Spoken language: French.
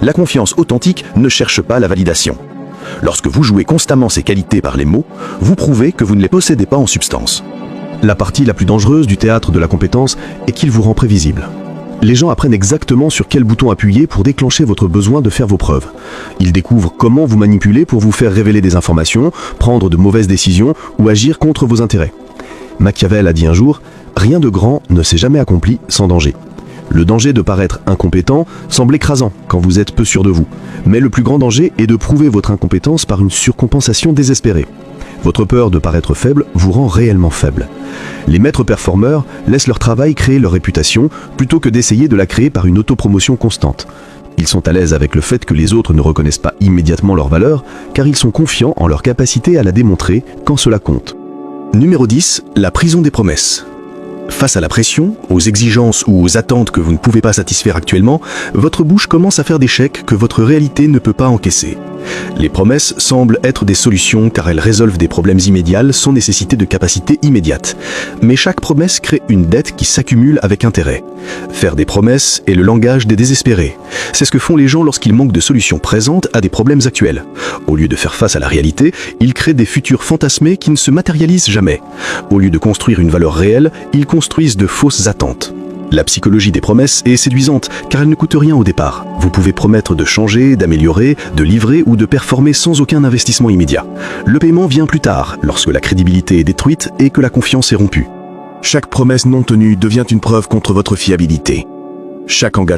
La confiance authentique ne cherche pas la validation. Lorsque vous jouez constamment ces qualités par les mots, vous prouvez que vous ne les possédez pas en substance. La partie la plus dangereuse du théâtre de la compétence est qu'il vous rend prévisible. Les gens apprennent exactement sur quel bouton appuyer pour déclencher votre besoin de faire vos preuves. Ils découvrent comment vous manipuler pour vous faire révéler des informations, prendre de mauvaises décisions ou agir contre vos intérêts. Machiavel a dit un jour « Rien de grand ne s'est jamais accompli sans danger ». Le danger de paraître incompétent semble écrasant quand vous êtes peu sûr de vous. Mais le plus grand danger est de prouver votre incompétence par une surcompensation désespérée. Votre peur de paraître faible vous rend réellement faible. Les maîtres performeurs laissent leur travail créer leur réputation plutôt que d'essayer de la créer par une autopromotion constante. Ils sont à l'aise avec le fait que les autres ne reconnaissent pas immédiatement leur valeur, car ils sont confiants en leur capacité à la démontrer quand cela compte. Numéro 10, la prison des promesses. Face à la pression, aux exigences ou aux attentes que vous ne pouvez pas satisfaire actuellement, votre bouche commence à faire des chèques que votre réalité ne peut pas encaisser. Les promesses semblent être des solutions car elles résolvent des problèmes immédiats sans nécessiter de capacité immédiate. Mais chaque promesse crée une dette qui s'accumule avec intérêt. Faire des promesses est le langage des désespérés. C'est ce que font les gens lorsqu'ils manquent de solutions présentes à des problèmes actuels. Au lieu de faire face à la réalité, ils créent des futurs fantasmés qui ne se matérialisent jamais. Au lieu de construire une valeur réelle, ils construisent de fausses attentes. La psychologie des promesses est séduisante car elle ne coûte rien au départ. Vous pouvez promettre de changer, d'améliorer, de livrer ou de performer sans aucun investissement immédiat. Le paiement vient plus tard, lorsque la crédibilité est détruite et que la confiance est rompue. Chaque promesse non tenue devient une preuve contre votre fiabilité. Chaque engagement